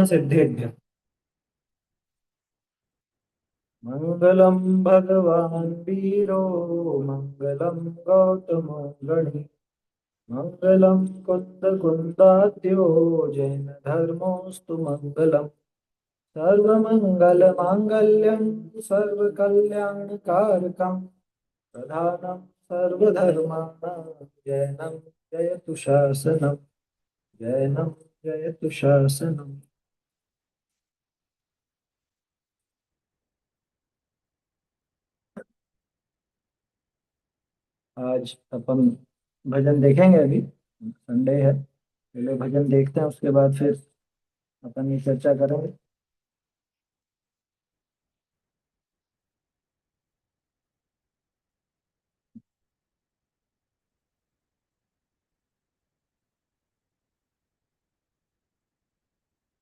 सिद्धेभ्य। मंगलम भगवान वीरो मंगलम गौतम गणि मंगलम कुंद कुंदाद्यो जैन धर्मोस्तु मंगलम सर्वमंगल मांगल्यम सर्वकल्याणकारकम प्रधानम सर्वधर्माणां जैनम जयतु शासनम जैनम जयतु शासनम। आज अपन भजन देखेंगे। अभी संडे है, पहले भजन देखते हैं, उसके बाद फिर अपन ये चर्चा करेंगे।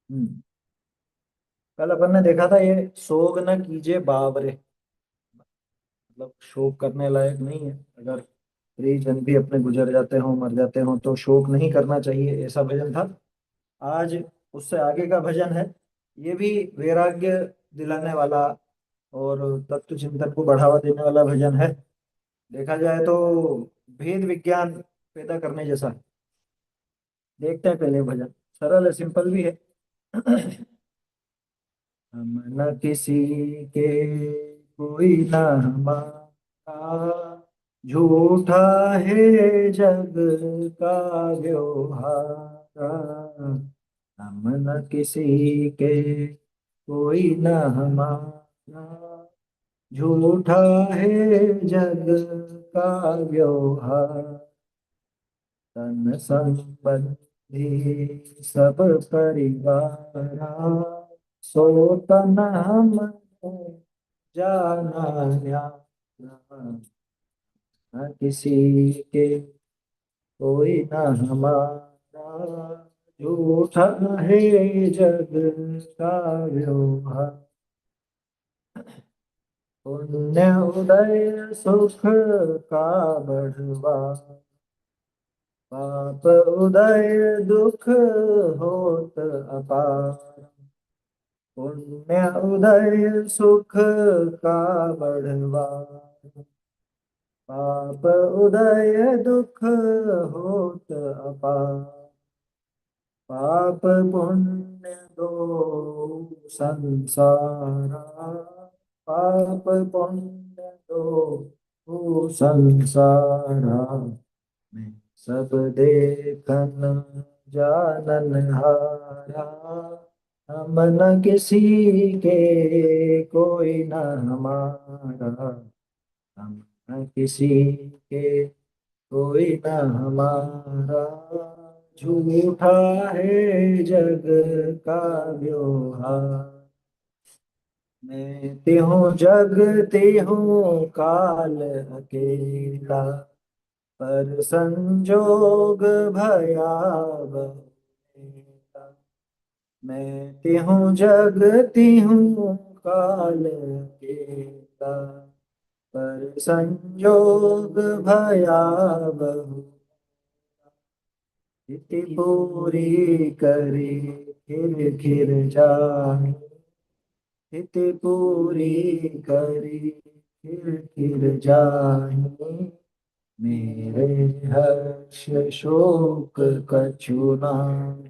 हम्म। कल अपन ने देखा था ये शोक न कीजिए बावरे, मतलब शोक करने लायक नहीं है। अगर प्रियजन भी अपने गुजर जाते हो, मर जाते हो, तो शोक नहीं करना चाहिए, ऐसा भजन था। आज उससे आगे का भजन है। ये भी वैराग्य दिलाने वाला और तत्व चिंतन को बढ़ावा देने वाला भजन है। देखा जाए तो भेद विज्ञान पैदा करने जैसा है। देखते हैं पहले भजन। सरल है, सिंपल भी है। हम न किसी के, कोई न हमारा, झूठा है जग का व्यवहार। हम न किसी के, कोई न हमारा, झूठा है जग का व्यवहार। तन संबंधी सब परिवारा, सो तन हम जाना न्यारा। न किसी के, कोई न हमारा, झूठा है जग का व्यवहार। पुण्य उदय सुख का बढ़वा, पाप उदय दुख होत अपार। पुण्य उदय सुख का बढ़वा, पाप उदय दुख होत अपार। पाप पुण्य दो संसारा, पाप पुण्य दो संसारा। मैं सब देखन जानन हारा, हम न किसी के, कोई न हमारा। हम न किसी के, कोई न हमारा, झूठा है जग का व्यवहार। मैं त्यों जग त्यों काल अकेला, पर संजोग भया बहु। मैं त्यों जग त्यों काल अकेला, पर संजोग भया बहु। इति पूरी करी खिर खिर जाए, इति पूरी करी खिर खिर जाए। मेरे हर्ष शोक कछु नाहि,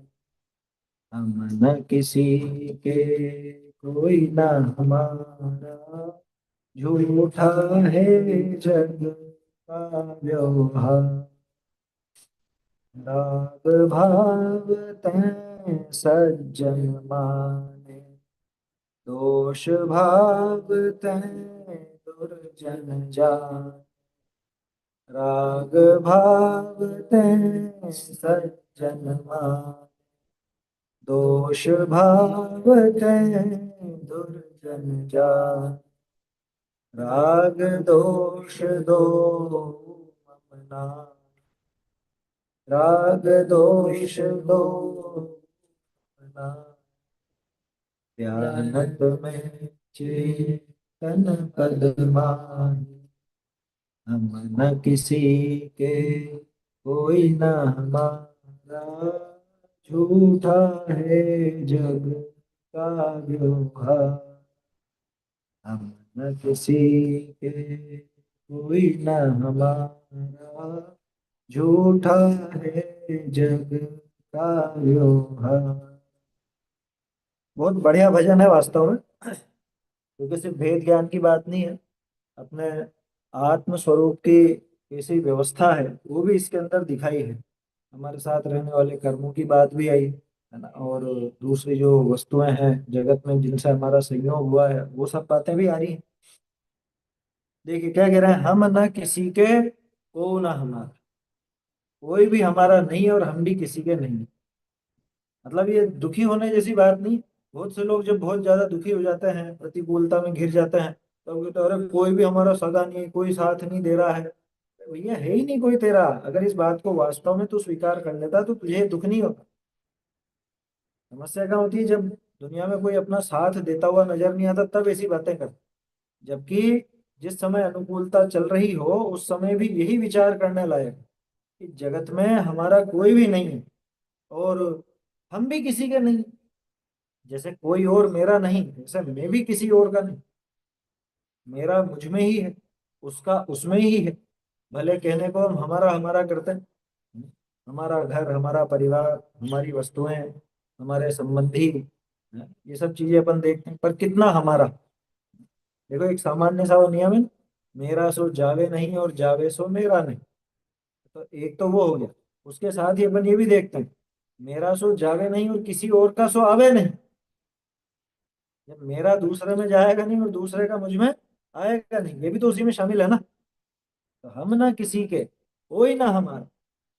हम न किसी के, कोई न हमारा, झूठा है जग का व्यवहार। राग भाव तै सज्जन माने, दोष भाव तै दुर्जन जान। राग भाव तै सज्जन माने, दोष भाव तै दुर्जन जान। राग दोष दो मम नाहि, राग दोष दो मम नाहि। ध्यानत में चेतन पद माही, हम न किसी के, कोई न हमारा, झूठा है जग का व्यवहार, हम न किसी के कोई न हमारा, झूठा है जग का व्यवहार। बहुत बढ़िया भजन है वास्तव में, क्योंकि सिर्फ भेद ज्ञान की बात नहीं है, अपने आत्म स्वरूप की कैसी व्यवस्था है वो भी इसके अंदर दिखाई है। हमारे साथ रहने वाले कर्मों की बात भी आई है ना, और दूसरी जो वस्तुएं हैं जगत में जिनसे हमारा संयोग हुआ है वो सब बातें भी आ रही हैं। देखिए क्या कह रहे हैं, हम ना किसी के को ना हमारा, कोई भी हमारा नहीं और हम भी किसी के नहीं। मतलब ये दुखी होने जैसी बात नहीं। बहुत से लोग जब बहुत ज्यादा दुखी हो जाते हैं, प्रतिकूलता में घिर जाते हैं, तो कहते हैं, अरे कोई भी हमारा सगा नहीं, कोई साथ नहीं दे रहा है। भैया है ही नहीं कोई तेरा। अगर इस बात को वास्तव में तू स्वीकार कर लेता तो तुझे दुख नहीं होता। समस्या क्या होती है, जब दुनिया में कोई अपना साथ देता हुआ नजर नहीं आता तब ऐसी बातें कर। जबकि जिस समय अनुकूलता चल रही हो उस समय भी यही विचार करने लायक है कि जगत में हमारा कोई भी नहीं है, और हम भी किसी के नहीं। जैसे कोई और मेरा नहीं, वैसे मैं भी किसी और का नहीं। मेरा मुझ में ही है, उसका उसमें ही है। भले कहने को हम हमारा हमारा करते हैं, हमारा घर, हमारा परिवार, हमारी वस्तुएं, हमारे संबंधी, ये सब चीजें अपन देखते हैं, पर कितना हमारा। देखो एक सामान्य सा वो नियम है ना, मेरा सो जावे नहीं और जावे सो मेरा नहीं। तो एक तो वो हो गया। उसके साथ ही अपन ये भी देखते हैं, मेरा सो जावे नहीं और किसी और का सो आवे नहीं। जब मेरा दूसरे में जाएगा नहीं और दूसरे का मुझ में आएगा नहीं, ये भी तो उसी में शामिल है ना। तो हम ना किसी के, कोई ना हमारा,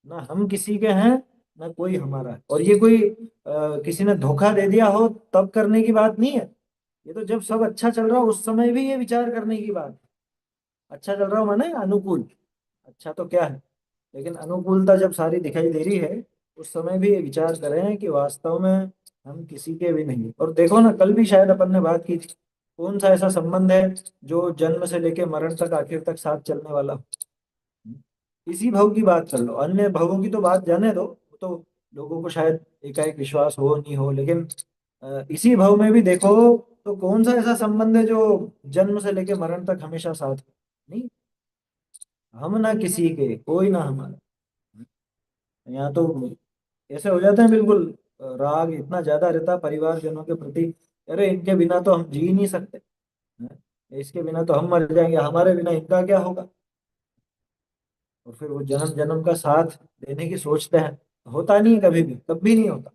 ना हम किसी के हैं, ना कोई हमारा है। और ये कोई किसी ने धोखा दे दिया हो तब करने की बात नहीं है। ये तो जब सब अच्छा चल रहा हो उस समय भी ये विचार करने की बात है। अच्छा चल रहा हो माने अनुकूल, अच्छा तो क्या है, लेकिन अनुकूलता जब सारी दिखाई दे रही है उस समय भी ये विचार करें कि वास्तव में हम किसी के भी नहीं। और देखो ना, कल भी शायद अपन ने बात की थी, कौन सा ऐसा संबंध है जो जन्म से लेके मरण तक आखिर तक साथ चलने वाला हो? इसी भव की बात कर लो, अन्य भवों की तो बात जाने दो, वो तो लोगों को शायद एकाएक विश्वास हो नहीं हो, लेकिन इसी भव में भी देखो तो कौन सा ऐसा संबंध है जो जन्म से लेके मरण तक हमेशा साथ नहीं। हम ना किसी के, कोई ना हमारा। यहाँ तो ऐसे हो जाते हैं बिल्कुल, राग इतना ज्यादा रहता है परिवारजनों के प्रति। अरे इनके बिना तो हम जी ही नहीं सकते हैं? इसके बिना तो हम मर जाएंगे, हमारे बिना इनका क्या होगा। और फिर वो जन्म जन्म का साथ देने की सोचते हैं, होता नहीं है, कभी भी कभी नहीं होता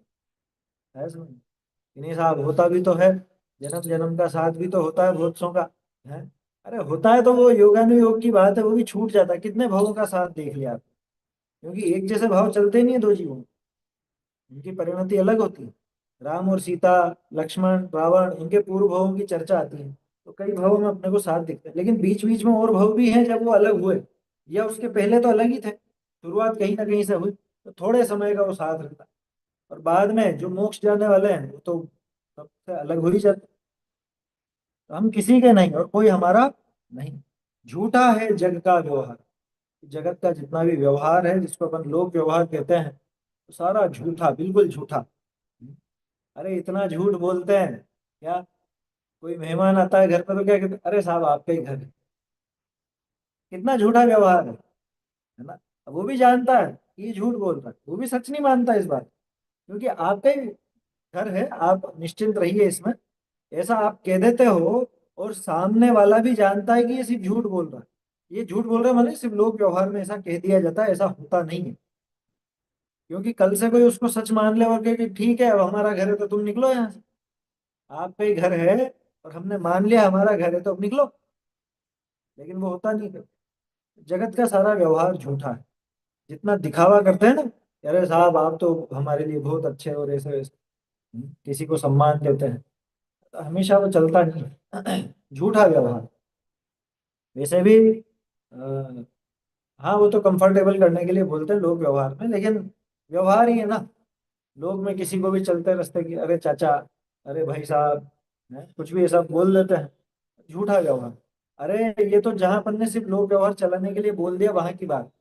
है समझ। नहीं साहब, होता भी तो है, जन्म जन्म का साथ भी तो होता है बहुत सौ का है। अरे होता है तो वो योगानुयोग की बात है, वो भी छूट जाता है। कितने भावों का साथ देख लिया आप, क्योंकि एक जैसे भाव चलते नहीं है दो जीवों में, इनकी परिणति अलग होती है। राम और सीता, लक्ष्मण, रावण, इनके पूर्व भावों की चर्चा आती है तो कई भावों में अपने को साथ दिखते हैं, लेकिन बीच बीच में और भाव भी हैं जब वो अलग हुए, या उसके पहले तो अलग ही थे, शुरुआत कहीं ना कहीं से हुई, तो थोड़े समय का वो साथ रहता है। और बाद में जो मोक्ष जाने वाले हैं वो तो सबसे अलग हो ही जाते। तो हम किसी के नहीं और कोई हमारा नहीं। झूठा है जग का व्यवहार, जगत का जितना भी व्यवहार है जिसको अपन लोक व्यवहार कहते हैं, तो सारा झूठा, बिल्कुल झूठा। अरे इतना झूठ बोलते हैं क्या, कोई मेहमान आता है घर पर तो क्या कहते हैं, अरे साहब आपका ही घर है। कितना झूठा व्यवहार है ना। अब वो भी जानता है कि ये झूठ बोल रहा है, वो भी सच नहीं मानता इस बात, क्योंकि आपका ही घर है, आप निश्चिंत रहिए इसमें, ऐसा आप कह देते हो। और सामने वाला भी जानता है कि ये सिर्फ झूठ बोल रहा है। ये झूठ बोल रहा है मतलब सिर्फ लोक व्यवहार में ऐसा कह दिया जाता है, ऐसा होता नहीं है। क्योंकि कल से कोई उसको सच मान ले और कहे कि ठीक है अब हमारा घर है तो तुम निकलो यहाँ से, आपका ही घर है और हमने मान लिया हमारा घर है तो अब निकलो। लेकिन वो होता नहीं है। जगत का सारा व्यवहार झूठा है। जितना दिखावा करते हैं ना, अरे साहब आप तो हमारे लिए बहुत अच्छे और ऐसे वैसे, किसी को सम्मान देते हैं, तो हमेशा वो चलता नहीं है। झूठा व्यवहार। वैसे भी हाँ वो तो कंफर्टेबल करने के लिए बोलते हैं लोग व्यवहार में, लेकिन व्यवहार ही है ना। लोग में किसी को भी चलते रास्ते की अरे चाचा, अरे भाई साहब, कुछ भी ऐसा बोल देते हैं, झूठा व्यवहार। अरे ये तो जहां अपन ने सिर्फ लोग व्यवहार चलाने के लिए बोल दिया वहां की बात।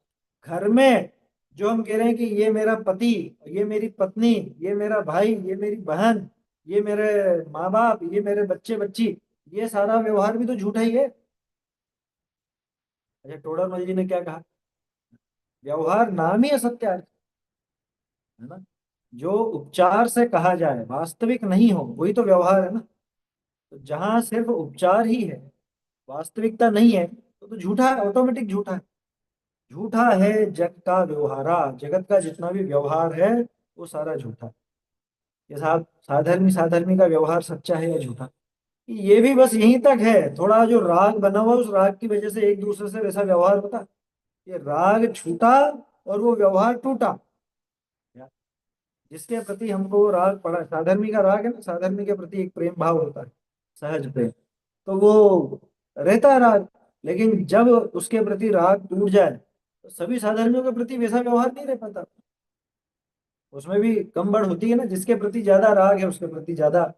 घर में जो हम कह रहे हैं कि ये मेरा पति, ये मेरी पत्नी, ये मेरा भाई, ये मेरी बहन, ये मेरे माँ बाप, ये मेरे बच्चे बच्ची, ये सारा व्यवहार भी तो झूठा ही है। अच्छा, टोडरमल जी ने क्या कहा? व्यवहार नाम ही असत्य है ना। जो उपचार से कहा जाए वास्तविक नहीं हो वही तो व्यवहार है ना। तो जहां सिर्फ उपचार ही है, वास्तविकता नहीं है, तो झूठा है, ऑटोमेटिक झूठा है। झूठा है जग का व्यवहारा, जगत का जितना भी व्यवहार है वो सारा झूठा है। ये साहब साधर्मी साधर्मी का व्यवहार सच्चा है या झूठा? ये भी बस यहीं तक है। थोड़ा जो राग बना हुआ उस राग की वजह से एक दूसरे से वैसा व्यवहार होता। ये राग छूटा और वो व्यवहार टूटा। जिसके प्रति हमको वो राग पड़ा, साधर्मी का राग है ना, साधर्मी के प्रति एक प्रेम भाव होता है, सहज प्रेम, तो वो रहता है राग। लेकिन जब उसके प्रति राग टूट जाए तो सभी साधर्मियों के प्रति वैसा व्यवहार नहीं रह पाता। उसमें भी कम बढ़ होती है ना, जिसके प्रति ज्यादा राग है उसके प्रति ज्यादा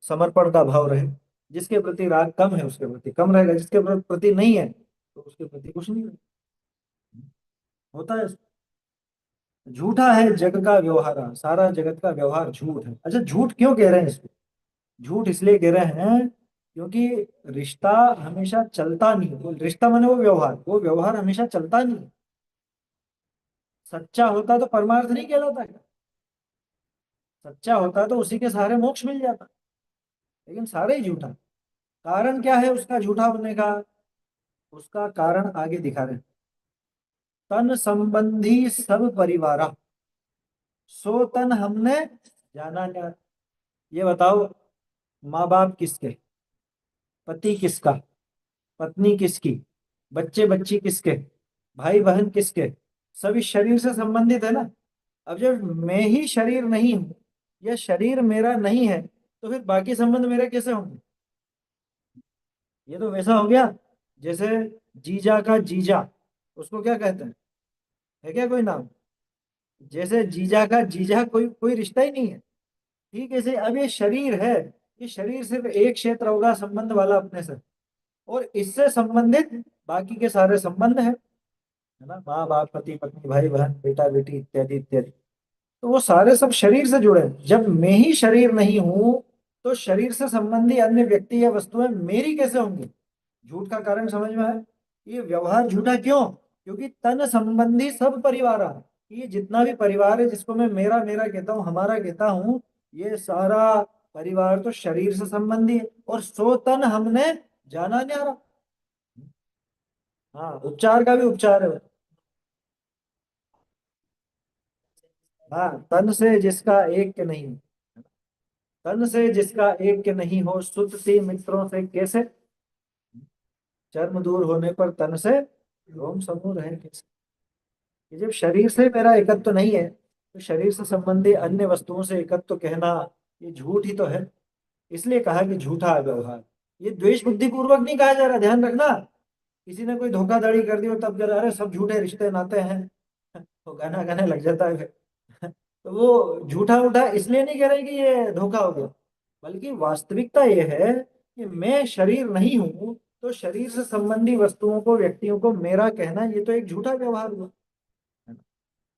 समर्पण का भाव रहे। जिसके प्रति राग कम है उसके प्रति कम रहेगा, जिसके प्रति नहीं है तो उसके प्रति कुछ नहीं रहेगा। होता है। झूठा है जग का व्यवहार, सारा जगत का व्यवहार झूठ है। अच्छा, झूठ क्यों कह रहे हैं इसको? झूठ इसलिए कह रहे हैं क्योंकि रिश्ता हमेशा चलता नहीं है। वो रिश्ता माने वो व्यवहार हमेशा चलता नहीं है। सच्चा होता तो परमार्थ नहीं कहलाता क्या? सच्चा होता तो उसी के सहारे मोक्ष मिल जाता। लेकिन सारे ही झूठा। कारण क्या है उसका झूठा होने का? उसका कारण आगे दिखा रहे हैं। तन संबंधी सब परिवारा, सो तन हमने जाना क्या? ये बताओ, माँ बाप किसके, पति किसका, पत्नी किसकी, बच्चे बच्ची किसके, भाई बहन किसके? सभी शरीर से संबंधित है ना। अब जब मैं ही शरीर नहीं हूं या शरीर मेरा नहीं है तो फिर बाकी संबंध मेरे कैसे होंगे? ये तो वैसा हो गया जैसे जीजा का जीजा, उसको क्या कहते हैं? है क्या कोई नाम? जैसे जीजा का जीजा कोई कोई रिश्ता ही नहीं है। ठीक है, से अब ये शरीर है, ये शरीर सिर्फ एक क्षेत्र होगा संबंध वाला अपने से, और इससे संबंधित बाकी के सारे संबंध है ना, माँ बाप, पति पत्नी, भाई बहन, बेटा बेटी, इत्यादि इत्यादि। तो वो सारे सब शरीर से जुड़े हैं। जब मैं ही शरीर नहीं हूं तो शरीर से संबंधी अन्य व्यक्ति या वस्तुएं मेरी कैसे होंगी? झूठ का कारण समझ में है? ये व्यवहार झूठा क्यों? क्योंकि तन संबंधी सब परिवार, ये जितना भी परिवार है जिसको मैं मेरा मेरा कहता हूँ, हमारा कहता हूँ, ये सारा परिवार तो शरीर से संबंधी है। और सो तन हमने जाना न्यारा। हाँ, उपचार का भी उपचार है। हाँ, तन से जिसका एक के नहीं, तन से जिसका एक के नहीं हो, सुतती मित्रों से कैसे? चर्म दूर होने पर तन से रोम समूह रहे कैसे? ये जब शरीर से मेरा एकत्व तो नहीं है तो शरीर से संबंधी अन्य वस्तुओं से एकत्व तो कहना ये झूठ ही तो है। इसलिए कहा कि झूठा है व्यवहार। ये द्वेष बुद्धि पूर्वक नहीं कहा जा रहा, ध्यान रखना। किसी ने कोई धोखाधड़ी कर दी हो तब जरा अरे सब झूठे रिश्ते नाते हैं तो गाना गाने लग जाता है फिर तो वो झूठा उठा इसलिए नहीं कह रहे कि ये धोखा हो गया, बल्कि वास्तविकता ये है कि मैं शरीर नहीं हूं तो शरीर से संबंधी वस्तुओं को, व्यक्तियों को मेरा कहना ये तो एक झूठा व्यवहार हुआ, है ना?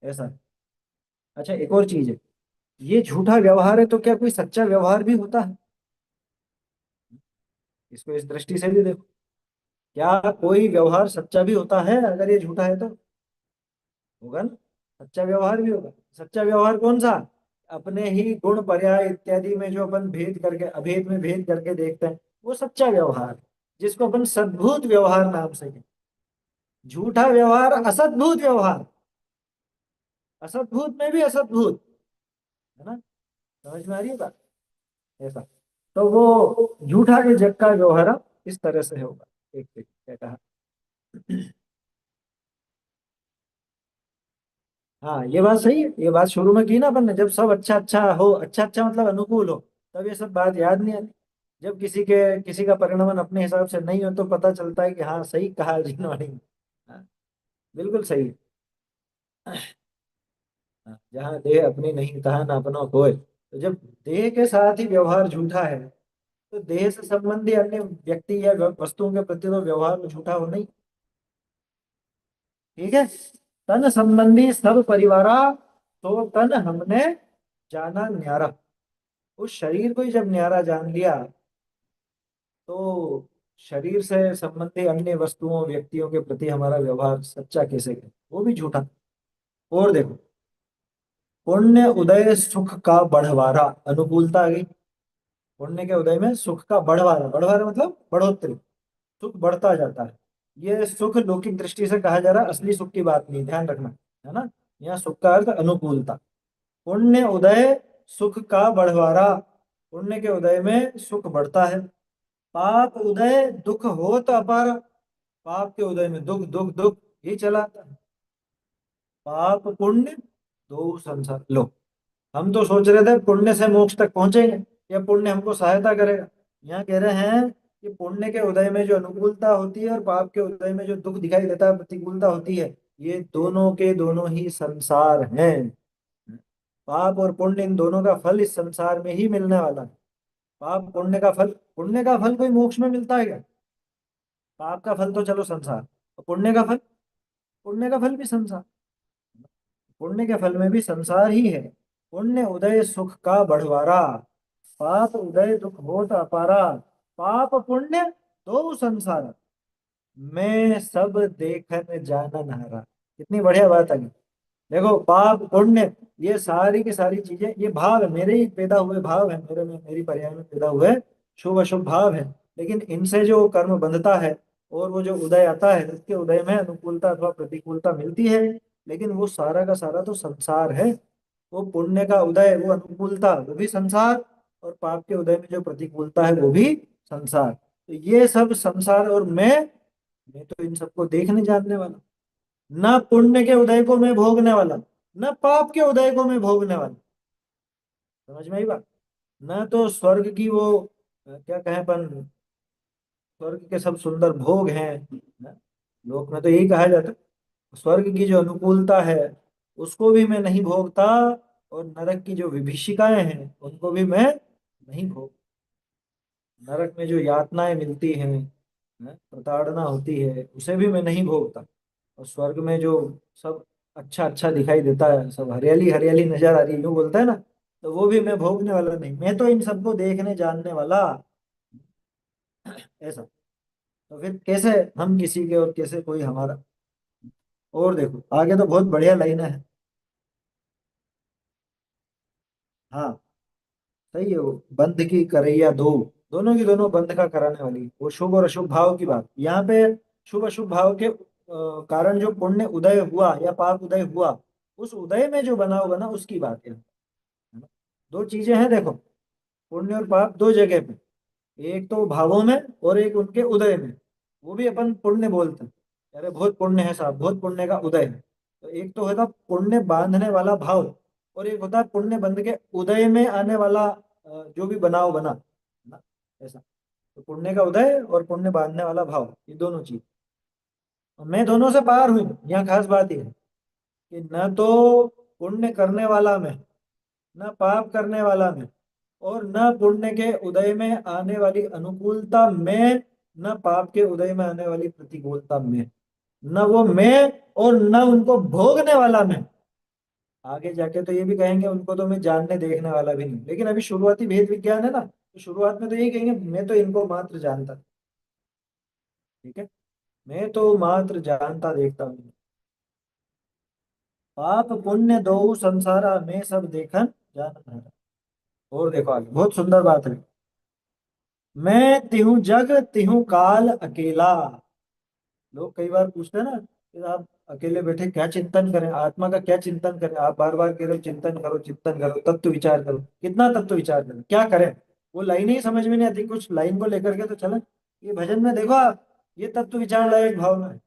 ऐसा है। अच्छा, एक और चीज है, ये झूठा व्यवहार है तो क्या कोई सच्चा व्यवहार भी होता है? इसको इस दृष्टि से भी देखो। क्या कोई व्यवहार सच्चा भी होता है अगर ये झूठा है तो? होगा ना। सच्चा व्यवहार भी होगा। सच्चा व्यवहार कौन सा? अपने ही गुण पर्याय इत्यादि में जो अपन भेद करके, अभेद में भेद करके देखते हैं, वो सच्चा व्यवहार, जिसको अपन सद्भूत व्यवहार नाम से कहते हैं। झूठा व्यवहार असद्भूत व्यवहार, असद्भूत में भी असद्भूत, है ना। समझ में आ रही है बात? ऐसा। तो वो झूठा के जग का व्यवहार इस तरह से होगा। एक क्या कहा? हाँ, ये बात सही है। ये बात शुरू में की ना अपन ने, जब सब अच्छा अच्छा हो, अच्छा अच्छा मतलब अनुकूल हो, तब ये सब बात याद नहीं आती। जब किसी का परिणमन अपने हिसाब से नहीं हो तो पता चलता है कि हाँ सही कहा जिन्होंने। हाँ, बिल्कुल सही है। हाँ, जहाँ देह अपनी नहीं तहाँ ना अपना कोय। तो जब देह के साथ ही व्यवहार झूठा है तो देह से संबंधी अन्य व्यक्ति या वस्तुओं के प्रति तो व्यवहार तो झूठा हो नहीं। ठीक है। तन संबंधी सब परिवारा, तो तन हमने जाना न्यारा। उस शरीर को ही जब न्यारा जान लिया, तो शरीर से संबंधी अन्य वस्तुओं व्यक्तियों के प्रति हमारा व्यवहार सच्चा कैसे है, वो भी झूठा। और देखो, पुण्य उदय सुख का बढ़वारा, अनुकूलता आ गई। पुण्य के उदय में सुख का बढ़वारा, बढ़वारा मतलब बढ़ोतरी, सुख बढ़ता जाता है। ये सुख लौकिक दृष्टि से कहा जा रहा है, असली सुख की बात नहीं, ध्यान रखना, है ना। यहाँ सुख का अर्थ अनुकूलता। पुण्य उदय सुख का बढ़वारा, पुण्य के उदय में सुख बढ़ता है। पाप उदय दुख होत अपार, पाप के उदय में दुख दुख दुख ही चला आता है। पाप पुण्य दो संसार लो। हम तो सोच रहे थे पुण्य से मोक्ष तक पहुंचेंगे, या पुण्य हमको सहायता करेगा। यहाँ कह रहे हैं कि पुण्य के उदय में जो अनुकूलता होती है और पाप के उदय में जो दुख दिखाई देता है, प्रतिकूलता होती है, ये दोनों के दोनों ही संसार हैं। पाप और पुण्य, इन दोनों का फल इस संसार में ही मिलने वाला है। पाप पुण्य का फल, पुण्य का फल कोई मोक्ष में मिलता है क्या? पाप का फल तो चलो संसार, और पुण्य का फल, पुण्य का फल भी संसार। पुण्य के फल में भी संसार ही है। पुण्य उदय सुख का बढ़वारा, पाप उदय दुख होत अपारा। पाप पुण्य दो संसार, मैं सब देखन जानन हारा। कितनी बढ़िया बात है। देखो, पाप पुण्य, ये सारी की सारी चीजें, ये भाव है, मेरे ही पैदा हुए भाव है, मेरे में, मेरी पर्याय में पैदा हुए शुभ अशुभ भाव है। लेकिन इनसे जो कर्म बंधता है, और वो जो उदय आता है, उसके उदय में अनुकूलता अथवा प्रतिकूलता मिलती है। लेकिन वो सारा का सारा तो संसार है। वो पुण्य का उदय, वो अनुकूलता, वो भी संसार। और पाप के उदय में जो प्रतिकूलता है, वो भी संसार। तो ये सब संसार, और मैं तो इन सबको देखने जानने वाला। न पुण्य के उदय को मैं भोगने वाला, न पाप के उदय को मैं भोगने वाला। समझ में आई बात? न तो स्वर्ग की वो क्या कहें अपन, स्वर्ग के सब सुंदर भोग हैं, न? लोक में तो यही कहा जाता है। स्वर्ग की जो अनुकूलता है, उसको भी मैं नहीं भोगता। और नरक की जो विभीषिकाएं हैं, उनको भी मैं नहीं भोग। नरक में जो यातनाएं मिलती हैं, प्रताड़ना होती है, उसे भी मैं नहीं भोगता। और स्वर्ग में जो सब अच्छा अच्छा दिखाई देता है, सब हरियाली हरियाली नजर आ रही है, यूं बोलता है ना, तो वो भी मैं भोगने वाला नहीं, मैं तो इन सबको देखने जानने वाला। ऐसा। तो फिर कैसे हम किसी के और कैसे कोई हमारा? और देखो आगे तो बहुत बढ़िया लाइन है। हाँ, सही है। वो बंध की करैया दो, दोनों की दोनों बंध का कराने वाली, वो शुभ और अशुभ भाव की बात यहाँ पे। शुभ अशुभ भाव के कारण जो पुण्य उदय हुआ या पाप उदय हुआ, उस उदय में जो बना होगा ना, उसकी बात है ना? दो चीजें हैं देखो, पुण्य और पाप दो जगह पे। एक तो भावों में, और एक उनके उदय में। वो भी अपन पुण्य बोलते हैं, अरे बहुत पुण्य है साहब, बहुत पुण्य का उदय है। तो एक तो होता पुण्य बांधने वाला भाव, और एक होता पुण्य बंध के उदय में आने वाला जो भी बनाव बना, है ना। ऐसा। तो पुण्य का उदय और पुण्य बांधने वाला भाव, ये दोनों चीज। और मैं दोनों से पार हूँ, यहाँ खास बात ये है कि न तो पुण्य करने वाला में, न पाप करने वाला में, और न पुण्य के उदय में आने वाली अनुकूलता में, न पाप के उदय में आने वाली प्रतिकूलता में, न वो मैं, और न उनको भोगने वाला मैं। आगे जाके तो ये भी कहेंगे उनको तो मैं जानने देखने वाला भी नहीं, लेकिन अभी शुरुआती भेद विज्ञान है ना, तो शुरुआत में तो यही कहेंगे मैं तो इनको मात्र जानता। ठीक है, मैं तो मात्र जानता देखता हूँ। पाप पुण्य दो संसारा, में सब देखन जान। और देखो आगे बहुत सुंदर बात है। मैं तिहूं जग तिहूं काल अकेला। लोग कई बार पूछते हैं ना कि आप अकेले बैठे क्या चिंतन करें, आत्मा का क्या चिंतन करें। आप बार बार कह रहे हो चिंतन करो, चिंतन करो, तत्व विचार करो। कितना तत्व विचार करें, क्या करें? वो लाइन ही समझ में नहीं आती, कुछ लाइन को लेकर के तो चले। ये भजन में देखो आप, ये तत्व विचार लायक भावना है।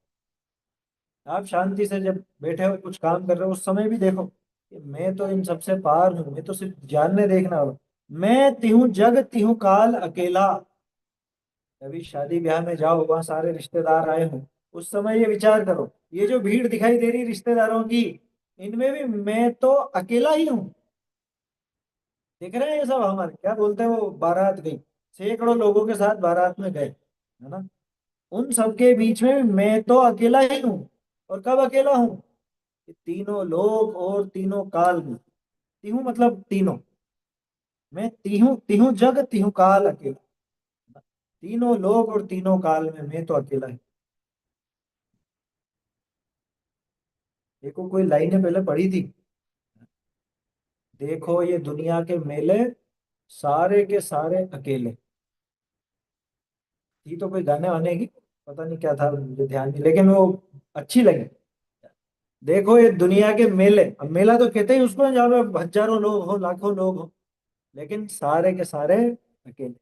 आप शांति से जब बैठे हो कुछ काम कर रहे हो, उस समय भी देखो कि मैं तो इन सबसे पार हूँ, मैं तो सिर्फ जानने देखना हूँ। मैं तिहूं जग तिहूं काल अकेला। कभी शादी ब्याह में जाओ, वहां सारे रिश्तेदार आए हों, उस समय ये विचार करो, ये जो भीड़ दिखाई दे रही रिश्तेदारों की, इनमें भी मैं तो अकेला ही हूँ। देख रहे हैं ये सब हमारे क्या बोलते हैं, वो बारात गई, सैकड़ों लोगों के साथ बारात में गए, है ना। उन सबके बीच में मैं तो अकेला ही हूँ। और कब अकेला हूँ? कि तीनों लोक और तीनों काल में, तीहू मतलब तीनों, मैं तीहू तीहू जग तीहू काल अकेला, तीनों लोक और तीनों काल में मैं तो अकेला ही। देखो कोई लाइनें पहले पढ़ी थी, देखो ये दुनिया के मेले सारे के सारे अकेले। थी तो कोई गाने वाने की, पता नहीं क्या था मुझे ध्यान नहीं, लेकिन वो अच्छी लगी। देखो ये दुनिया के मेले, अब मेला तो कहते ही उसको हैं जहाँ पे हजारों लोग हो लाखों लोग हो, लेकिन सारे के सारे अकेले।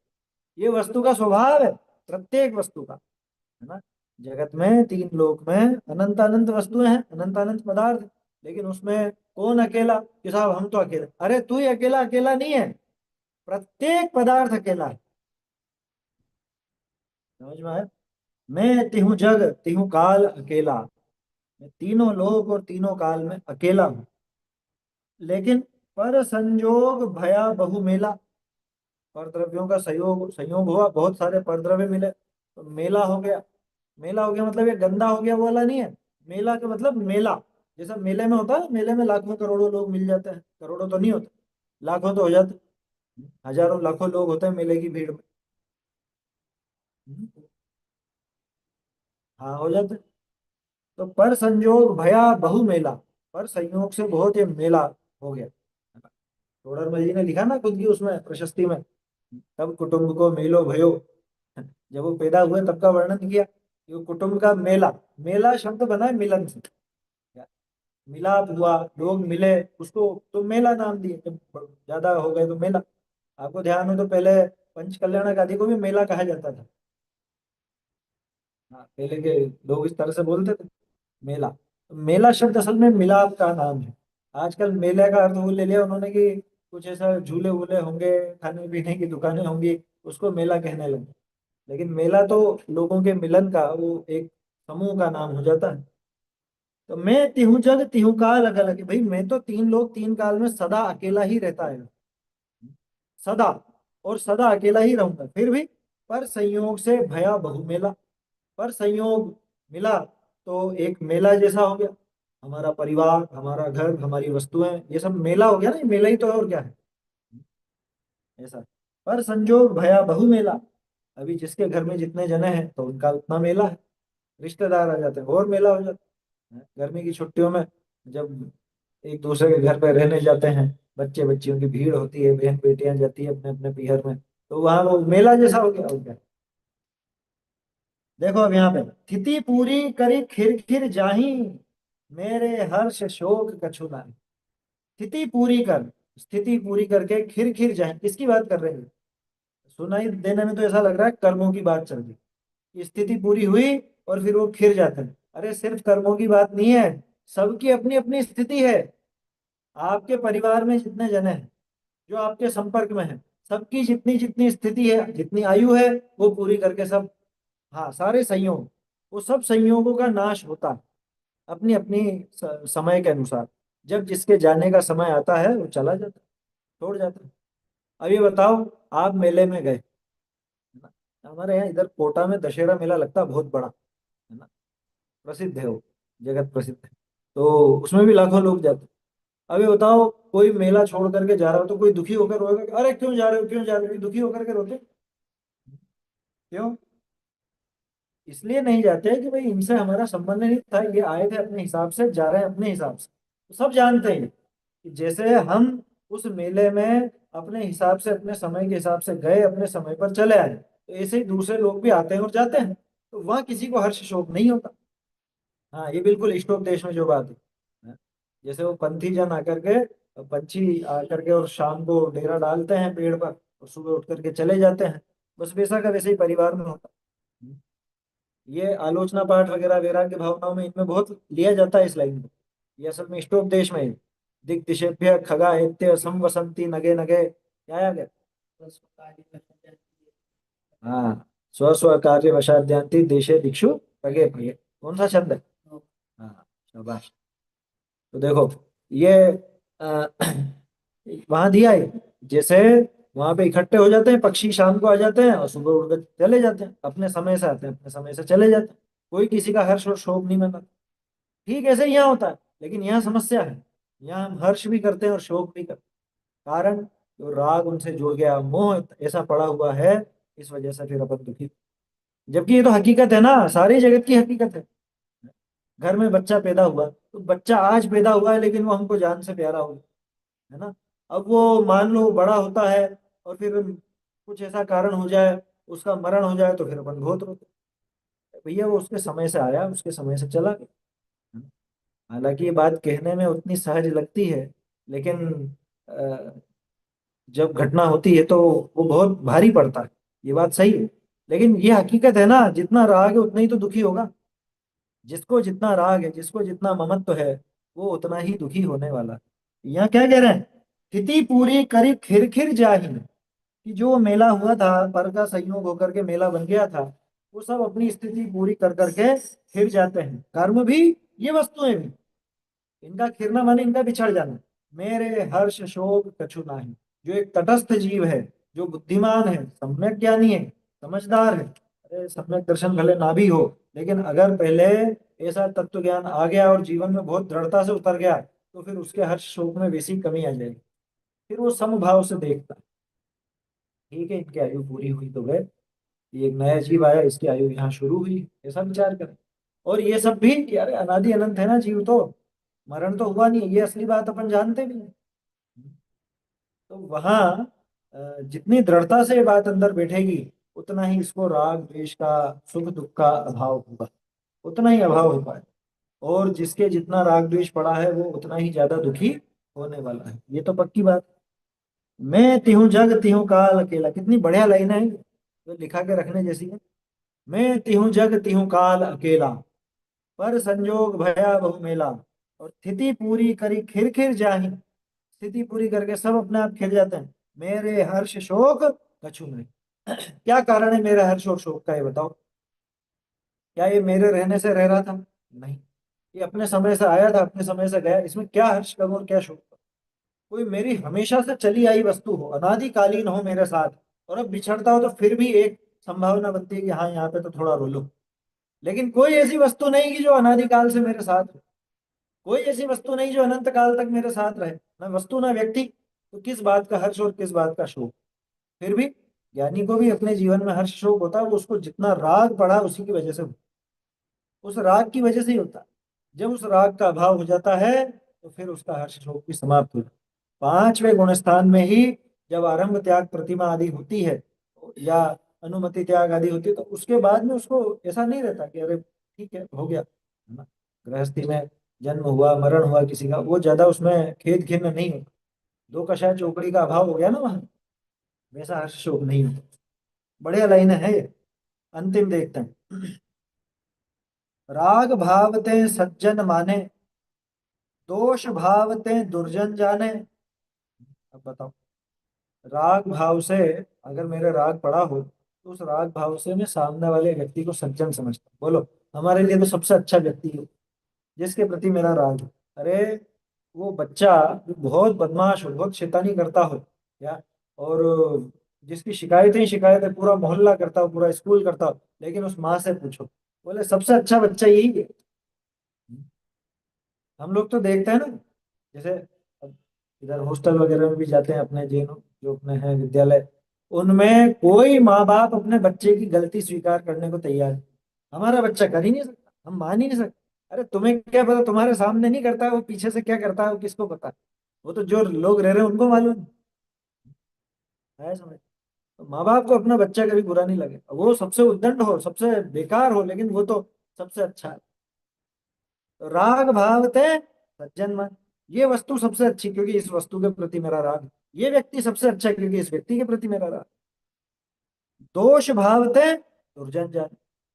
ये वस्तु का स्वभाव है, प्रत्येक वस्तु का, है ना। जगत में तीन लोक में अनंत अनंत वस्तुएं हैं, अनंत अनंत पदार्थ, लेकिन उसमें कौन अकेला कि साहब हम तो अकेले, अरे तू ही अकेला अकेला नहीं है, प्रत्येक पदार्थ अकेला है। समझ में आया। मैं तिहु जग तिहु काल अकेला, मैं तीनों लोक और तीनों काल में अकेला हूँ, लेकिन पर संजोग भया बहु मेला, पर द्रव्यों का संयोग संयोग हुआ, बहुत सारे परद्रव्य मिले तो मेला हो गया। मेला हो गया मतलब ये गंदा हो गया वो वाला नहीं है। मेला का मतलब मेला, जैसा मेले में होता है, मेले में लाखों करोड़ों लोग मिल जाते हैं, करोड़ों तो नहीं होते, लाखों तो हो जाते हैं। हजारों लाखों लोग होते हैं मेले की भीड़ में। हाँ हो जाते हैं। तो पर संजोग भया बहु मेला, पर संयोग से बहुत ये मेला हो गया। टोडरमल जी ने लिखा ना खुद की उसमें प्रशस्ति में, तब कुटुंब को मेलो भयो, जब वो पैदा हुए तब का वर्णन किया कि वो कुटुंब का मेला, मेला शब्द बना है मिलन से, मिलाप हुआ, लोग मिले, उसको तो मेला नाम दिए, जब ज्यादा हो गए तो मेला। आपको ध्यान हो तो पहले पंच कल्याणक आदि को भी मेला कहा जाता था। हाँ पहले के लोग इस तरह से बोलते थे, मेला। तो मेला शब्द असल में मिलाप का नाम है। आजकल मेले का अर्थ वो ले लिया उन्होंने कि कुछ ऐसा झूले वूले होंगे, खाने पीने की दुकानें होंगी, उसको मेला कहने लगे। लेकिन मेला तो लोगों के मिलन का वो एक समूह का नाम हो जाता है। तो मैं तिहु जग तिहु काल अकेला, कि भाई मैं तो तीन लोग तीन काल में सदा अकेला ही रहता है, सदा, और सदा अकेला ही रहूंगा फिर भी। पर संयोग से भया बहु मेला, पर संयोग मिला तो एक मेला जैसा हो गया। हमारा परिवार, हमारा घर, हमारी वस्तुएं, ये सब मेला हो गया ना, ये मेला ही तो है और क्या है, ऐसा। पर संजोग भया बहु मेला, अभी जिसके घर में जितने जने हैं तो उनका उतना मेला है, रिश्तेदार आ जाते हैं और मेला हो जाता है। गर्मी की छुट्टियों में जब एक दूसरे के घर पे रहने जाते हैं, बच्चे बच्चियों की भीड़ होती है, बहन बेटियां जाती है अपने अपने पीहर में, तो वहां वो मेला जैसा हो गया, हो गया। देखो अब यहाँ पे, स्थिति पूरी करी खिर खिर जाही, मेरे हर्ष शोक कछु नाही। स्थिति पूरी कर, स्थिति पूरी करके खिर खिर जाही, किसकी बात कर रहे हैं। सुनाई देने में तो ऐसा लग रहा है कर्मों की बात चल रही, कि स्थिति पूरी हुई और फिर वो खिर जाते हैं। अरे सिर्फ कर्मों की बात नहीं है, सबकी अपनी अपनी स्थिति है। आपके परिवार में जितने जने हैं, जो आपके संपर्क में है, सबकी जितनी जितनी स्थिति है, जितनी आयु है, वो पूरी करके सब, हाँ सारे संयोग, वो सब संयोगों का नाश होता है अपनी अपनी समय के अनुसार। जब जिसके जाने का समय आता है वो चला जाता है, छोड़ जाता है। अब ये बताओ, आप मेले में गए, है ना, हमारे यहाँ इधर कोटा में दशहरा मेला लगता है बहुत बड़ा, है ना, प्रसिद्ध है वो, जगत प्रसिद्ध है। तो उसमें भी लाखों लोग जाते हैं। अब ये बताओ, कोई मेला छोड़ करके जा रहा हो तो कोई दुखी होकर रोएगा कि अरे क्यों जा रहे हो, क्यों जा रहे हो, दुखी होकर के रोते क्यों। इसलिए नहीं जाते कि भाई इनसे हमारा संबंध नहीं था, ये आए थे अपने हिसाब से, जा रहे हैं अपने हिसाब से। तो सब जानते हैं कि जैसे हम उस मेले में अपने हिसाब से, अपने समय के हिसाब से गए, अपने समय पर चले आए, तो ऐसे ही दूसरे लोग भी आते हैं और जाते हैं, तो वहां किसी को हर्ष शोक नहीं होता। हाँ ये बिल्कुल इष्टोप देश में जो बात है, जैसे वो पंथी जन आकर के, पंछी आकर के और शाम को डेरा डालते हैं पेड़ पर और सुबह उठ करके चले जाते हैं, बस वैसा का वैसे ही परिवार में होता है। ये आलोचना पाठ वगैरह वैराग्य भावनाओं में इनमें बहुत लिया जाता है इस लाइन में। ये असल में इष्टोपदेश में है। दिक दिशेभ्य खगा एत्य संवसंती नगे नगे, क्या आ गया। हाँ, स्व स्व कार्य वशाद्यांति देशे दिक्षु खगे भगे, कौन सा शब्द है। हाँ शाबाश। तो देखो ये आ, वहां दिया है, जैसे वहां पे इकट्ठे हो जाते हैं पक्षी, शाम को आ जाते हैं और सुबह उठ कर चले जाते हैं, अपने समय से आते हैं, अपने समय से चले जाते हैं, कोई किसी का हर्ष और शोक नहीं मनाता। ठीक ऐसे ही यहाँ होता है, लेकिन यहाँ समस्या है, यहाँ हम हर्ष भी करते हैं और शोक भी करते हैं। कारण जो राग उनसे जुड़ गया, मोह ऐसा पड़ा हुआ है, इस वजह से फिर अपन दुखी। जबकि ये तो हकीकत है ना, सारी जगत की हकीकत है। घर में बच्चा पैदा हुआ तो बच्चा आज पैदा हुआ है, लेकिन वो हमको जान से प्यारा हो गया, है ना। अब वो मान लो बड़ा होता है और फिर कुछ ऐसा कारण हो जाए, उसका मरण हो जाए, तो फिर अपन बहुत रोते हैं। भैया वो उसके समय से आया, उसके समय से चला गया, है ना? हालांकि ये बात कहने में उतनी सहज लगती है, लेकिन अ, जब घटना होती है तो वो बहुत भारी पड़ता है। ये बात सही है, लेकिन ये हकीकत है ना, जितना राग है उतना ही तो दुखी होगा। जिसको जितना राग है, जिसको जितना ममत्व है, वो उतना ही दुखी होने वाला है। यहाँ क्या कह रहे हैं, स्थिति पूरी करी खिर खिर जाहि, कि जो मेला हुआ था, पर का संयोग होकर के मेला बन गया था, वो सब अपनी स्थिति पूरी कर करके फिर जाते हैं। कर्म भी, ये वस्तुएं भी, इनका खिरना माने इनका बिछड़ जाना। मेरे हर्ष शोक कछु नाही। जो एक तटस्थ जीव है, जो बुद्धिमान है, सम्यक ज्ञानी है, समझदार है, अरे सम्यक दर्शन भले ना भी हो, लेकिन अगर पहले ऐसा तत्व ज्ञान आ गया और जीवन में बहुत दृढ़ता से उतर गया, तो फिर उसके हर्ष शोक में वैसी कमी आ जाएगी। फिर वो समभाव से देखता है, ठीक है इनकी आयु पूरी हुई तो गए, ये एक नया जीव आया, इसकी आयु यहाँ शुरू हुई, ऐसा विचार करें। और ये सब भी यार अनादि अनंत है ना जीव तो, मरण तो हुआ नहीं है, ये असली बात अपन जानते भी हैं। तो वहाँ जितनी दृढ़ता से ये बात अंदर बैठेगी, उतना ही इसको राग द्वेष का, सुख दुख का अभाव होगा, उतना ही अभाव होगा। और जिसके जितना राग द्वेष पड़ा है, वो उतना ही ज्यादा दुखी होने वाला है, ये तो पक्की बात। मैं तिहूं जग तिहूं काल अकेला, कितनी बढ़िया लाइन है, जो लिखा के रखने जैसी है। मैं तिहूं जग तिहूं काल अकेला, पर संजोग भया बहु मेला, और स्थिति पूरी करी खिर खिर जाहि। स्थिति पूरी करके सब अपने आप खिल जाते हैं। मेरे हर्ष शोक कछु नहीं। क्या कारण है मेरे हर्ष और शोक का, ये बताओ। क्या ये मेरे रहने से रह रहा था? नहीं, ये अपने समय से आया था, अपने समय से गया, इसमें क्या हर्ष करूं और क्या शोक करूं। कोई मेरी हमेशा से चली आई वस्तु हो, अनादिकालीन हो मेरे साथ, और अब बिछड़ता हो, तो फिर भी एक संभावना बनती है कि हाँ यहाँ पे तो थोड़ा रो लो। लेकिन कोई ऐसी वस्तु नहीं कि जो अनादिकाल से मेरे साथ हो। कोई ऐसी वस्तु नहीं जो अनंत काल तक मेरे साथ रहे, ना वस्तु ना व्यक्ति। तो किस बात का हर्ष और किस बात का शोक। फिर भी ज्ञानी को भी अपने जीवन में हर्ष शोक होता है, वो उसको जितना राग पड़ा उसी की वजह से होता है। उस राग की वजह से ही होता है। जब उस राग का अभाव हो जाता है, तो फिर उसका हर्ष शोक भी समाप्त हो जाता है। पांचवें गुण स्थान में ही जब आरंभ त्याग प्रतिमा आदि होती है, या अनुमति त्याग आदि होती है, तो उसके बाद में उसको ऐसा नहीं रहता कि अरे ठीक है हो गया, है ना। गृहस्थी में जन्म हुआ, मरण हुआ किसी का, वो ज्यादा उसमें खेद खिन्न नहीं होता। दो कषाय चौकड़ी का अभाव हो गया ना वहां, वैसा हर्ष शोक नहीं होता। बढ़िया लाइन है ये। अंतिम देखते हैं। राग भावते सज्जन माने, दोष भावते दुर्जन जाने। अब बताओ, राग भाव से अगर मेरे राग पड़ा हो, तो उस राग भाव से मैं सामने वाले व्यक्ति को सज्जन समझता हूँ। बोलो, हमारे लिए तो सबसे अच्छा व्यक्ति है जिसके प्रति मेरा राग है। अरे वो बच्चा जो बहुत बदमाश हो, बहुत शैतानी करता हो, या और जिसकी शिकायतें ही शिकायतें, पूरा मोहल्ला करता हो, पूरा स्कूल करता हो, लेकिन उस माँ से पूछो, बोले सबसे अच्छा बच्चा यही है। हम लोग तो देखते हैं ना, जैसे अब इधर हॉस्टल वगैरह में भी जाते हैं अपने, जो अपने हैं विद्यालय, उनमें कोई माँ बाप अपने बच्चे की गलती स्वीकार करने को तैयार नहीं। हमारा बच्चा कर ही नहीं सकता, हम मान ही नहीं सकते। अरे तुम्हें क्या पता, तुम्हारे सामने नहीं करता है, वो पीछे से क्या करता है वो किसको पता है। वो तो जो लोग रह रहे हैं उनको मालूम है, समझ। तो माँ बाप को अपना बच्चा कभी बुरा नहीं लगे, वो सबसे उद्दंड हो, सबसे बेकार हो, लेकिन वो तो सबसे अच्छा है। तो राग भाव थे सज्जन मन, ये वस्तु सबसे अच्छी क्योंकि इस वस्तु के प्रति मेरा राग, ये व्यक्ति सबसे अच्छा है क्योंकि इस व्यक्ति के प्रति मेरा राग। दोष भाव थे दुर्जन जन,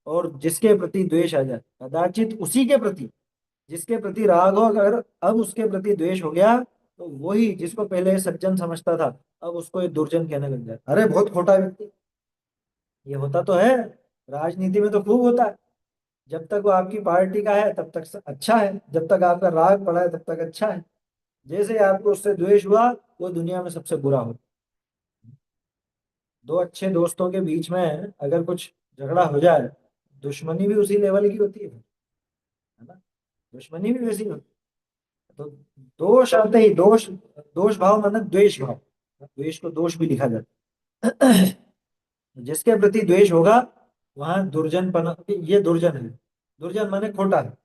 और जिसके प्रति द्वेष आ जाए, कदाचित उसी के प्रति जिसके प्रति राग हो, अगर अब उसके प्रति द्वेष हो गया, तो वही जिसको पहले सज्जन समझता था, अब उसको ये दुर्जन कहने लग जाए, अरे बहुत खोटा व्यक्ति। ये होता तो है, राजनीति में तो खूब होता है। जब तक वो आपकी पार्टी का है तब तक अच्छा है, जब तक आपका राग पड़ा है तब तक अच्छा है। जैसे ही आपको उससे द्वेष हुआ, वो दुनिया में सबसे बुरा हो। दो अच्छे दोस्तों के बीच में अगर कुछ झगड़ा हो जाए, दुश्मनी भी उसी लेवल की होती है ना, दुश्मनी भी वैसी होती है। तो दोष आते ही दोष, दोष भाव माने द्वेष भाव, द्वेष को दोष भी लिखा जाता है। जिसके प्रति द्वेष होगा वहां दुर्जनपना, ये दुर्जन है। दुर्जन माने खोटा है।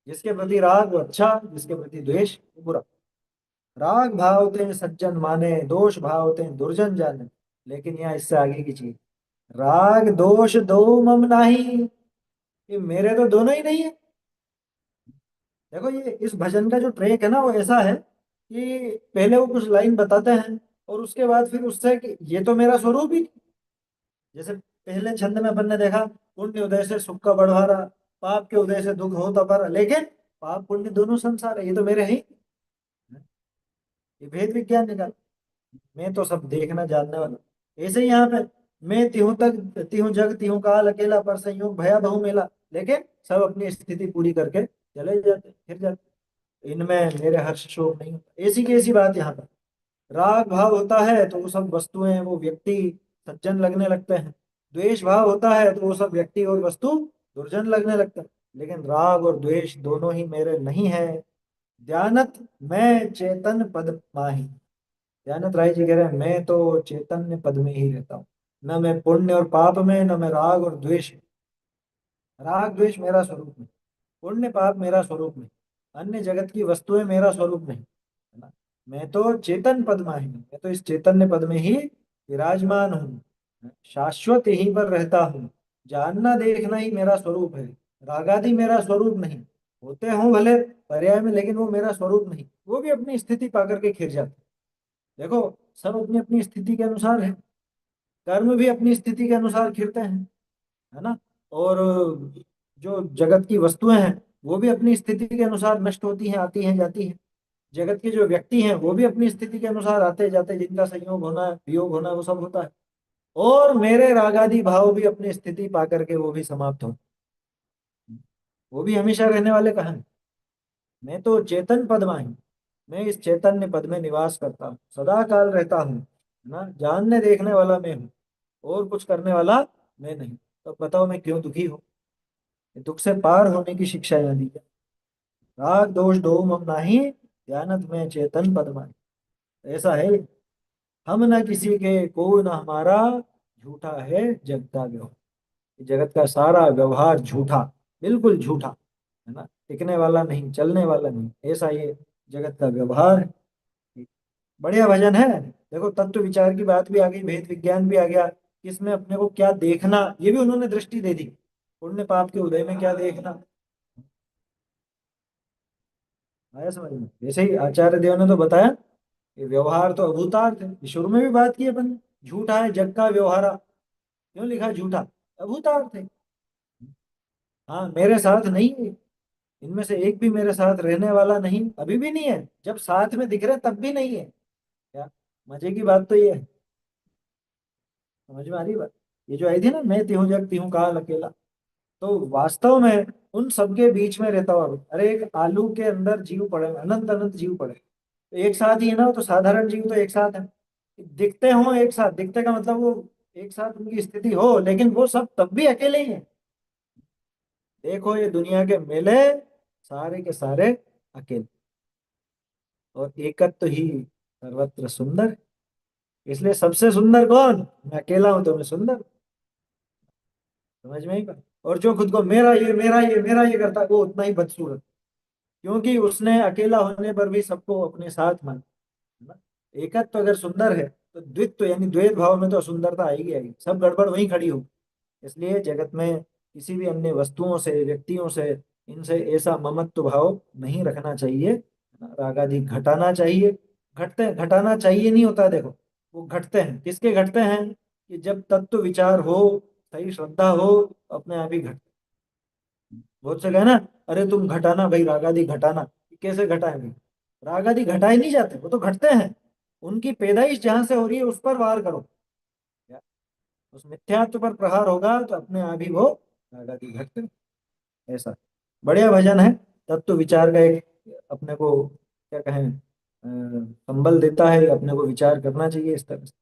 जिसके प्रति राग वो अच्छा, जिसके प्रति द्वेष वो बुरा। राग भाव ते सज्जन माने, दोष भाव ते दुर्जन जाने। लेकिन यहाँ इससे आगे की चीज, राग दोष दो मम नाही, ये मेरे तो दोनों ही नहीं है। देखो ये इस भजन का जो ट्रैक है ना वो ऐसा है कि पहले वो कुछ लाइन बताते हैं और उसके बाद फिर उससे कि ये तो मेरा स्वरूप ही, जैसे पहले छंद में अपन ने देखा, पुण्य उदय से सुख का बढ़वारा, पाप के उदय से दुख होता पर, लेकिन पाप पुण्य दोनों संसार है, ये तो मेरे ही। ये भेद विज्ञान निकाल, मैं तो सब देखना जानने वाला। ऐसे ही यहाँ पे, मैं तिहु तक तिहु जग तिहु काल अकेला पर संयोग भया बहु मेला, लेकिन सब अपनी स्थिति पूरी करके चले जाते फिर जाते। इनमें मेरे हर्ष शोक नहीं होता, ऐसी की ऐसी बात यहाँ पर। राग भाव होता है तो वो सब वस्तुएं वो व्यक्ति सज्जन लगने लगते हैं। द्वेष भाव होता है तो वो सब व्यक्ति और वस्तु दुर्जन लगने लगते हैं। लेकिन राग और द्वेष दोनों ही मेरे नहीं है। ध्यानत मैं चेतन पद माही। ध्यानत राय जी कह रहे हैं मैं तो चैतन्य पद में ही रहता हूँ। न मैं पुण्य और पाप में, न मैं राग और द्वेष में। राग द्वेष मेरा स्वरूप नहीं, पुण्य पाप मेरा स्वरूप नहीं, अन्य जगत की वस्तुएं मेरा स्वरूप नहीं, है ना। मैं तो चेतन पद में ही हूँ, मैं तो इस चैतन्य पद में ही विराजमान हूँ, शाश्वत यहीं पर रहता हूँ। जानना देखना ही मेरा स्वरूप है। रागादि मेरा स्वरूप नहीं, होते हों भले पर्याय में, लेकिन वो मेरा स्वरूप नहीं। वो भी अपनी स्थिति पा करके खिर जाते। देखो, सब अपनी अपनी स्थिति के अनुसार है। कर्म भी अपनी स्थिति के अनुसार खिरते हैं, है ना। और जो जगत की वस्तुएं हैं वो भी अपनी स्थिति के अनुसार नष्ट होती हैं, आती हैं, जाती हैं। जगत के जो व्यक्ति हैं वो भी अपनी स्थिति के अनुसार आते जाते, जिनका संयोग होना है, वियोग होना है, वो सब होता है। और मेरे रागादि भाव भी अपनी स्थिति पा करके वो भी समाप्त हो, वो भी हमेशा रहने वाले कहाँ हैं। मैं तो चेतन पद में हूँ, मैं इस चैतन्य पद में निवास करता हूँ, सदा काल रहता हूँ, है ना। जानने देखने वाला मैं हूँ, और कुछ करने वाला मैं नहीं। तो बताओ मैं क्यों दुखी हूँ। ये दुख से पार होने की शिक्षा यहाँ दी है। राग दोष दो मम नाही, ध्यानत में चेतन पद माही। ऐसा है, हम न किसी के को न हमारा, झूठा है जग का व्यवहार। जगत का सारा व्यवहार झूठा, बिल्कुल झूठा, है ना। टिकने वाला नहीं, चलने वाला नहीं, ऐसा ये जगत का व्यवहार है। बढ़िया भजन है। देखो तत्व विचार की बात भी आ गई, भेद विज्ञान भी आ गया, इसमें अपने को क्या देखना ये भी उन्होंने दृष्टि दे दी। पुण्य पाप के उदय में क्या देखना, आया समझ में। जैसे ही आचार्य देव ने तो बताया, ये व्यवहार तो अभूतार्थ है, शुरू में भी बात की अपन, झूठा है जग का व्यवहार। क्यों लिखा झूठा, अभूतार्थ है। हाँ मेरे साथ नहीं है, इनमें से एक भी मेरे साथ रहने वाला नहीं, अभी भी नहीं है, जब साथ में दिख रहे तब भी नहीं है। क्या मजे की बात तो ये है, समझ में आ रही बात। ये जो आई थी ना, मैं तिहूं जग तिहूं काल अकेला, तो वास्तव में उन सबके बीच में रहता हुआ, अरे एक आलू के अंदर जीव पड़े हैं, अनंत अनंत जीव पड़े हैं। तो एक साथ ही है ना, तो साधारण जीव तो एक साथ है, दिखते हो एक साथ, दिखते का मतलब वो एक साथ उनकी स्थिति हो, लेकिन वो सब तब भी अकेले ही हैं। देखो ये दुनिया के मेले, सारे के सारे अकेले, और एकत्व ही सर्वत्र सुंदर। इसलिए सबसे सुंदर कौन, मैं अकेला हूं तो मैं सुंदर। समझ में ही बात। और जो खुद को मेरा ये मेरा ये मेरा ये करता है वो उतना ही बदसूरत, क्योंकि उसने अकेला होने पर भी सबको अपने साथ माना, है ना। एकत्व अगर सुंदर है तो द्वित्व यानी द्वैत भाव में तो असुंदरता आएगी आएगी, सब गड़बड़ वहीं खड़ी हो। इसलिए जगत में किसी भी अन्य वस्तुओं से, व्यक्तियों से, इनसे ऐसा ममत्व भाव नहीं रखना चाहिए, है ना? रागादि घटाना चाहिए। घटते घटाना चाहिए नहीं होता, देखो वो घटते हैं, किसके घटते हैं, कि जब तत्व विचार हो, सही श्रद्धा हो, अपने आप ही घटते। बहुत से कहना, अरे तुम घटाना भाई, रागादि घटाना, कैसे घटाएं भाई। रागादि घटाए नहीं जाते, वो तो घटते हैं। उनकी पैदाइश जहां से हो रही है उस पर वार करो, उस मिथ्यात्व पर प्रहार होगा तो अपने आप ही वो रागादि घटते। ऐसा बढ़िया भजन है, तत्व विचार का एक अपने को क्या कहें संबल देता है, अपने को विचार करना चाहिए इस तरह से।